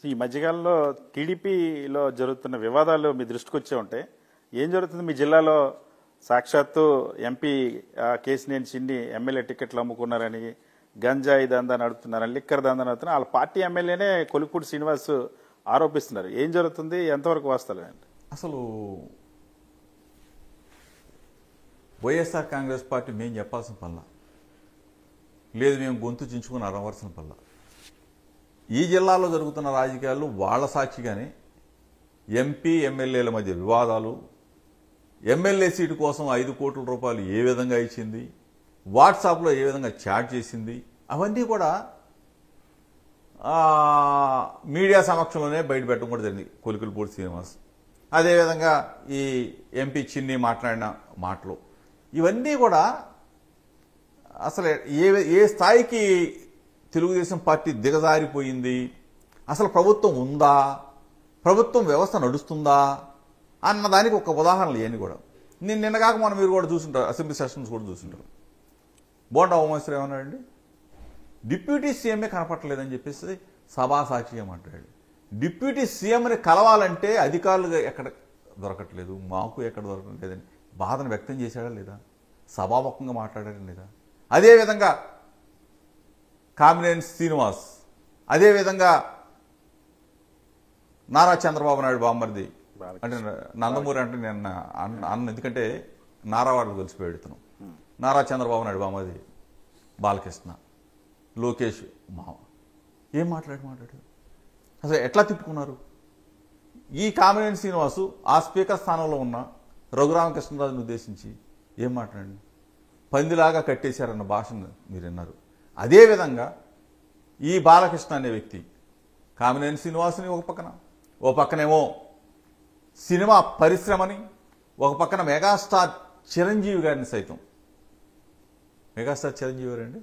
ఈ మధ్యకాలంలో టీడీపీలో జరుగుతున్న వివాదాలు మీ దృష్టికి వచ్చే ఉంటాయి. ఏం జరుగుతుంది మీ జిల్లాలో? సాక్షాత్తు ఎంపీ కేసినేని చిన్ని ఎమ్మెల్యే టికెట్లు అమ్ముకున్నారని, గంజాయి దందా నడుపుతున్నారని, లిక్కర్ దందా నడుపుతున్నారు. వాళ్ళ పార్టీ ఎమ్మెల్యేనే కొలిపూడి శ్రీనివాస్ ఆరోపిస్తున్నారు. ఏం జరుగుతుంది? ఎంతవరకు వాస్తవం? అసలు వైఎస్ఆర్ కాంగ్రెస్ పార్టీ మేము చెప్పాల్సిన పనుల లేదు, మేము గొంతు చించుకుని అరవలసిన పనుల. ఈ జిల్లాలో జరుగుతున్న రాజకీయాలు వాళ్ళ సాక్షిగానే ఎంపీ ఎమ్మెల్యేల మధ్య వివాదాలు, ఎమ్మెల్యే సీటు కోసం 5 కోట్ల రూపాయలు ఏ విధంగా ఇచ్చింది, వాట్సాప్లో ఏ విధంగా చాట్ చేసింది, అవన్నీ కూడా మీడియా సమక్షంలోనే బయటపెట్టడం కూడా జరిగింది. కొలికలపూడి శ్రీనివాస్, అదేవిధంగా ఈ ఎంపీ చిన్ని మాట్లాడిన మాటలు, ఇవన్నీ కూడా అసలు ఏ స్థాయికి తెలుగుదేశం పార్టీ దిగజారిపోయింది, అసలు ప్రభుత్వం ఉందా, ప్రభుత్వం వ్యవస్థ నడుస్తుందా అన్నదానికి ఒక ఉదాహరణలు ఇవన్నీ కూడా. నిన్నగాక మనం మీరు కూడా చూసుంటారు, అసెంబ్లీ సెషన్స్ కూడా చూసుంటారు. బోండా ఉమేశ్వర్ ఏమన్నాడండి, డిప్యూటీ సీఎంఏ కనపట్టలేదని చెప్పేసి సభా సాక్షిగా మాట్లాడాడు. డిప్యూటీ సీఎంని కలవాలంటే అధికారులు ఎక్కడ దొరకట్లేదు, మాకు ఎక్కడ దొరకట్లేదని బాధను వ్యక్తం చేశాడా లేదా, సభాముఖంగా మాట్లాడాడా లేదా. అదేవిధంగా కామినేని శ్రీనివాస్, అదేవిధంగా నారా చంద్రబాబు నాయుడు బామ్మర్ది, అంటే నందమూరి అంటే నేను అన్న, ఎందుకంటే నారా వాడు కలిసిపోయాడు ఇతను. నారా చంద్రబాబు నాయుడు బామ్మర్ది బాలకృష్ణ, లోకేష్ మావ ఏం మాట్లాడు అసలు ఎట్లా తిట్టుకున్నారు. ఈ కామినేని శ్రీనివాసు ఆ స్పీకర్ స్థానంలో ఉన్న రఘురామకృష్ణరాజును ఉద్దేశించి ఏం మాట్లాడండి, పందిలాగా కట్టేశారన్న భాషను మీరు విన్నారు. అదేవిధంగా ఈ బాలకృష్ణ అనే వ్యక్తి కామినేని శ్రీనివాసుని ఒక పక్కనేమో సినిమా పరిశ్రమని, ఒక పక్కన మెగాస్టార్ చిరంజీవి గారిని సైతం, మెగాస్టార్ చిరంజీవి గారండి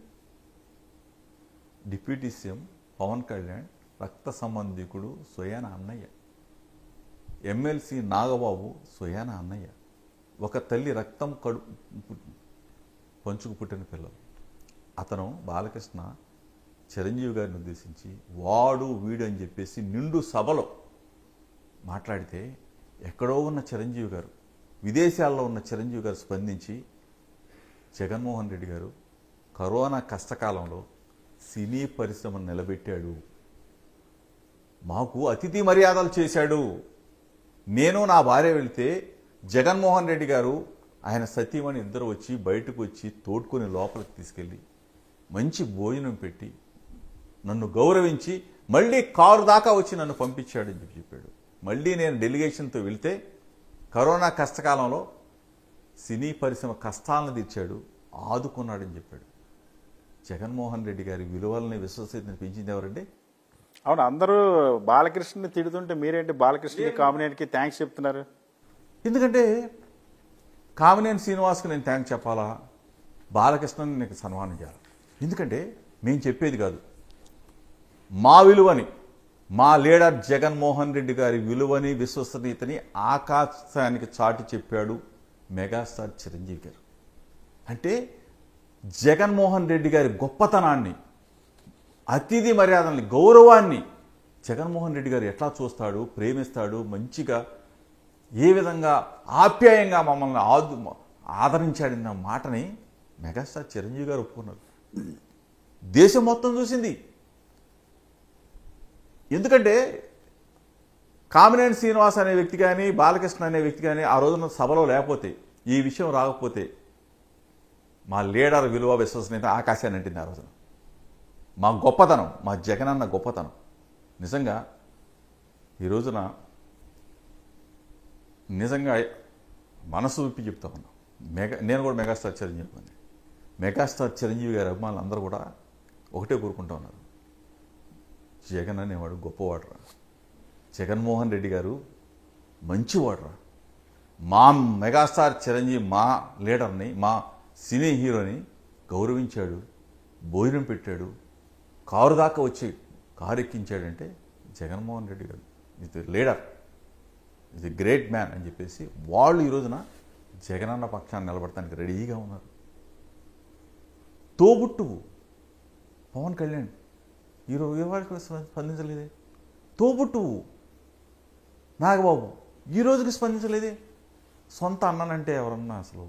డిప్యూటీ సీఎం పవన్ కళ్యాణ్ రక్త సంబంధికుడు స్వయాన అన్నయ్య, ఎమ్మెల్సీ నాగబాబు స్వయాన అన్నయ్య, ఒక తల్లి రక్తం పంచుకు పుట్టిన పిల్లలు. అతను బాలకృష్ణ చిరంజీవి గారిని ఉద్దేశించి వాడు వీడు అని చెప్పేసి నిండు సభలో మాట్లాడితే, ఎక్కడో ఉన్న చిరంజీవి గారు, విదేశాల్లో ఉన్న చిరంజీవి గారు స్పందించి, జగన్మోహన్ రెడ్డి గారు కరోనా కష్టకాలంలో సినీ పరిశ్రమను నిలబెట్టాడు, మాకు అతిథి మర్యాదలు చేశాడు, నేను నా భార్య వెళితే జగన్మోహన్ రెడ్డి గారు ఆయన సతీమణి ఇద్దరు వచ్చి బయటకు వచ్చి తోడుకొని లోపలికి తీసుకెళ్ళి మంచి భోజనం పెట్టి నన్ను గౌరవించి మళ్ళీ కారు దాకా వచ్చి నన్ను పంపించాడని చెప్పాడు. మళ్ళీ నేను డెలిగేషన్తో వెళ్తే కరోనా కష్టకాలంలో సినీ పరిశ్రమ కష్టాలను తీర్చాడు, ఆదుకున్నాడని చెప్పాడు. జగన్మోహన్ రెడ్డి గారి విలువలని విశ్వసనీయతను పెంచింది ఎవరండి? అవును, అందరూ బాలకృష్ణని తిడుతుంటే మీరేంటి బాలకృష్ణకి కామినేనికి థ్యాంక్స్ చెప్తున్నారు? ఎందుకంటే కామినేని శ్రీనివాస్కి నేను థ్యాంక్స్ చెప్పాలా, బాలకృష్ణని నీకు సన్మానం చేయాలి. ఎందుకంటే మేము చెప్పేది కాదు, మా విలువని, మా లీడర్ జగన్మోహన్ రెడ్డి గారి విలువని విశ్వసనీయతని ఆకాశానికి చాటి చెప్పాడు మెగాస్టార్ చిరంజీవి గారు. అంటే జగన్మోహన్ రెడ్డి గారి గొప్పతనాన్ని, అతిథి మర్యాదల్ని, గౌరవాన్ని జగన్మోహన్ రెడ్డి గారు ఎట్లా చూస్తాడు, ప్రేమిస్తాడు, మంచిగా ఏ విధంగా ఆప్యాయంగా మమ్మల్ని ఆదరించాడన్న మాటని మెగాస్టార్ చిరంజీవి గారు ఒప్పుకున్నారు. దేశం మొత్తం చూసింది. ఎందుకంటే కామినేని శ్రీనివాస్ అనే వ్యక్తి కానీ, బాలకృష్ణ అనే వ్యక్తి కానీ ఆ రోజున సభలో లేకపోతే, ఈ విషయం రాకపోతే మా లీడర్ విలువ విశ్వసనీయత ఆకాశాన్ని అంటింది ఆ రోజున. మా గొప్పతనం, మా జగనన్న గొప్పతనం. నిజంగా ఈ రోజున నిజంగా మనసు విప్పి చెప్తా ఉన్నా. నేను కూడా మెగాస్టార్ చిరంజీవి, మెగాస్టార్ చిరంజీవి గారి అభిమానులు అందరూ కూడా ఒకటే కోరుకుంటా ఉన్నారు, జగన్ అనేవాడు గొప్పవాడురా, జగన్మోహన్ రెడ్డి గారు మంచివాడురా, మా మెగాస్టార్ చిరంజీవి మా లీడర్ని, మా సినీ హీరోని గౌరవించాడు, భోజనం పెట్టాడు, కారు దాకా వచ్చి కారు ఎక్కించాడంటే జగన్మోహన్ రెడ్డి గారు ఇది లీడర్, ఇది గ్రేట్ మ్యాన్ అని చెప్పేసి వాళ్ళు ఈ రోజున జగనన్న పక్షాన్ని నిలబడటానికి రెడీగా ఉన్నారు. తోబుట్టువు పవన్ కళ్యాణ్ ఈరోజు స్పందించలేదే. తోబుట్టువు నాగబాబు ఈ రోజుకి స్పందించలేదే. సొంత అన్ననంటే ఎవరన్నా అసలు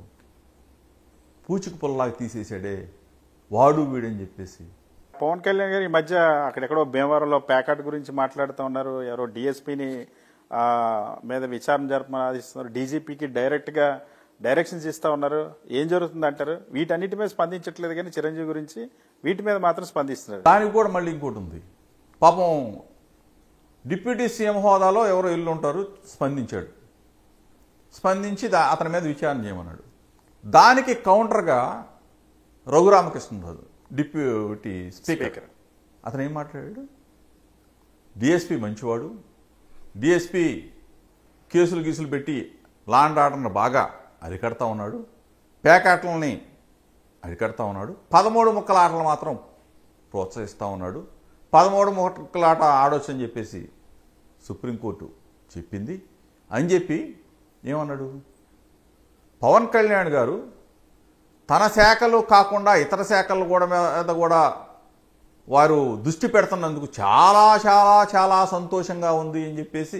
పూచికి పొల్లాగా తీసేసాడే వాడు వీడని చెప్పేసి. పవన్ కళ్యాణ్ గారు ఈ మధ్య అక్కడెక్కడో భీమవరంలో ప్యాకెట్ గురించి మాట్లాడుతూ ఉన్నారు. ఎవరో డిఎస్పీని మీద విచారణ జరపమని ఆదేశిస్తున్నారు. డీజీపీకి డైరెక్ట్గా డైరెక్షన్స్ ఇస్తా ఉన్నారు. ఏం జరుగుతుంది అంటారు? వీటన్నిటి మీద స్పందించట్లేదు కానీ చిరంజీవి గురించి వీటి మీద మాత్రం స్పందిస్తున్నారు. దానికి కూడా మళ్ళీ ఇంకోటి ఉంది. పాపం డిప్యూటీ సీఎం హోదాలో ఎవరో ఇల్లు ఉంటారు, స్పందించాడు. స్పందించి అతని మీద విచారణ చేయమన్నాడు. దానికి కౌంటర్గా రఘురామకృష్ణరాజు డిప్యూటీ స్పీకర్ అతను ఏం మాట్లాడాడు? డిఎస్పీ మంచివాడు, డిఎస్పీ కేసులు గీసులు పెట్టి లా అండ్ ఆర్డర్ని బాగా అరికడతా ఉన్నాడు, పేకాటలని అరికడతా ఉన్నాడు, 13 ముక్కల ఆటలు మాత్రం ప్రోత్సహిస్తూ ఉన్నాడు, 13 ముక్కల ఆట ఆడొచ్చని చెప్పేసి సుప్రీంకోర్టు చెప్పింది అని చెప్పి ఏమన్నాడు? పవన్ కళ్యాణ్ గారు తన శాఖలు కాకుండా ఇతర శాఖలు కూడా మీద కూడా వారు దృష్టి పెడుతున్నందుకు చాలా చాలా చాలా సంతోషంగా ఉంది అని చెప్పేసి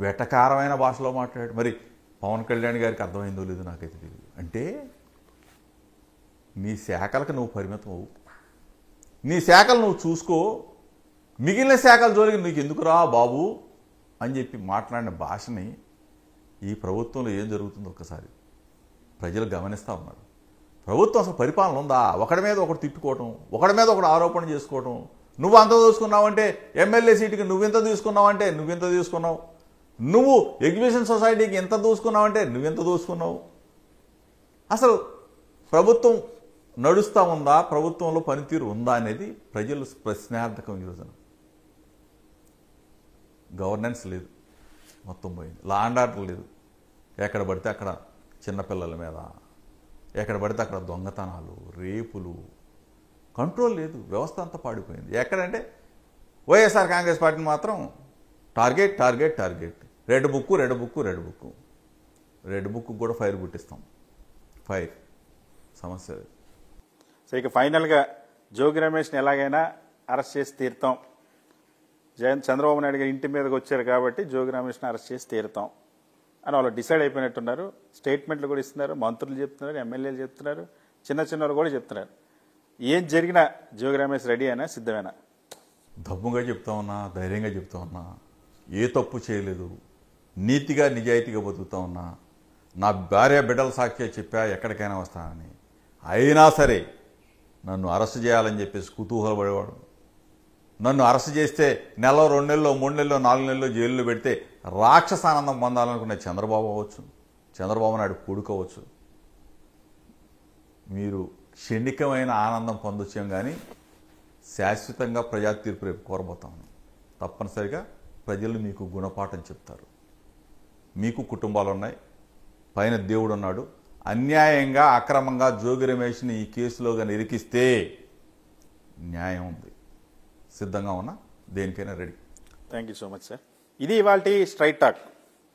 వెటకారమైన భాషలో మాట్లాడాడు. మరి పవన్ కళ్యాణ్ గారికి అర్థమైందో లేదో నాకైతే తెలియదు. అంటే నీ శాఖలకు నువ్వు పరిమితం అవు, నీ శాఖలు నువ్వు చూసుకో, మిగిలిన శాఖల జోలికి నీకు ఎందుకురా బాబు అని చెప్పి మాట్లాడిన భాషని ఈ ప్రభుత్వంలో ఏం జరుగుతుందో ఒక్కసారి ప్రజలు గమనిస్తూ ఉన్నారు. ప్రభుత్వం అసలు పరిపాలన ఉందా? ఒకడి మీద ఒకటి తిట్టుకోవటం, ఒకడి మీద ఒకటి ఆరోపణ చేసుకోవటం. నువ్వు అంత తీసుకున్నావంటే ఎమ్మెల్యే సీటుకి నువ్వెంత తీసుకున్నావంటే నువ్వెంత తీసుకున్నావు, నువ్వు ఎగ్జిబిషన్ సొసైటీకి ఎంత దూసుకున్నావంటే నువ్వెంత దూసుకున్నావు. అసలు ప్రభుత్వం నడుస్తూ ఉందా, ప్రభుత్వంలో పనితీరు ఉందా అనేది ప్రజలు ప్రశ్నార్థకం. ఈరోజున గవర్నెన్స్ లేదు, మొత్తం పోయింది. లా అండ్ ఆర్డర్ లేదు. ఎక్కడ పడితే అక్కడ చిన్నపిల్లల మీద, ఎక్కడ పడితే అక్కడ దొంగతనాలు, రేపులు, కంట్రోల్ లేదు. వ్యవస్థ అంతా పాడిపోయింది. ఎక్కడంటే వైఎస్ఆర్ కాంగ్రెస్ పార్టీని మాత్రం target target target, red book red book red book, red book కూడా ఫైర్ పుట్టిస్తాం. ఫైర్ సమస్య. సో ఇక ఫైనల్గా జోగి రమేష్ని ఎలాగైనా అరెస్ట్ చేసి తీరుతాం, చంద్రబాబు నాయుడు గారి ఇంటి మీదకి వచ్చారు కాబట్టి జోగి రమేష్ని అరెస్ట్ చేసి తీరుతాం అని వాళ్ళు డిసైడ్ అయిపోయినట్టున్నారు. స్టేట్మెంట్లు కూడా ఇస్తున్నారు, మంత్రులు చెప్తున్నారు, ఎమ్మెల్యేలు చెప్తున్నారు, చిన్న చిన్నవాళ్ళు కూడా చెప్తున్నారు. ఏం జరిగినా జోగి రమేష్ రెడీ అయినా సిద్ధమేనా? దమ్ముగా చెప్తా ఉన్నా, ధైర్యంగా చెప్తా ఉన్నా, ఏ తప్పు చేయలేదు, నీతిగా నిజాయితీగా బతుకుతా ఉన్నా, నా భార్య బిడ్డల సాక్షి చెప్పా ఎక్కడికైనా వస్తానని. అయినా సరే నన్ను అరెస్ట్ చేయాలని చెప్పేసి కుతూహలపడేవాడు. నన్ను అరెస్ట్ చేస్తే 1 నెల 2 నెలలు 3 నెలలు 4 నెలలు జైల్లో పెడితే రాక్షస ఆనందం పొందాలనుకునే చంద్రబాబు అవ్వచ్చు, చంద్రబాబు నాయుడు కొడుకోవచ్చు. మీరు క్షణికమైన ఆనందం పొందొచ్చాం కానీ శాశ్వతంగా ప్రజా తీర్పు రేపు కోరబోతాము. తప్పనిసరిగా ప్రజలు మీకు గుణపాఠం చెప్తారు. మీకు కుటుంబాలు ఉన్నాయి, పైన దేవుడు ఉన్నాడు. అన్యాయంగా అక్రమంగా జోగి రమేష్ని ఈ కేసులో కానీ ఇరికిస్తే న్యాయం ఉంది. సిద్ధంగా ఉన్నా, దేనికైనా ready. Thank you so much sir. ఇది ఇవాల్టి స్ట్రైట్ టాక్.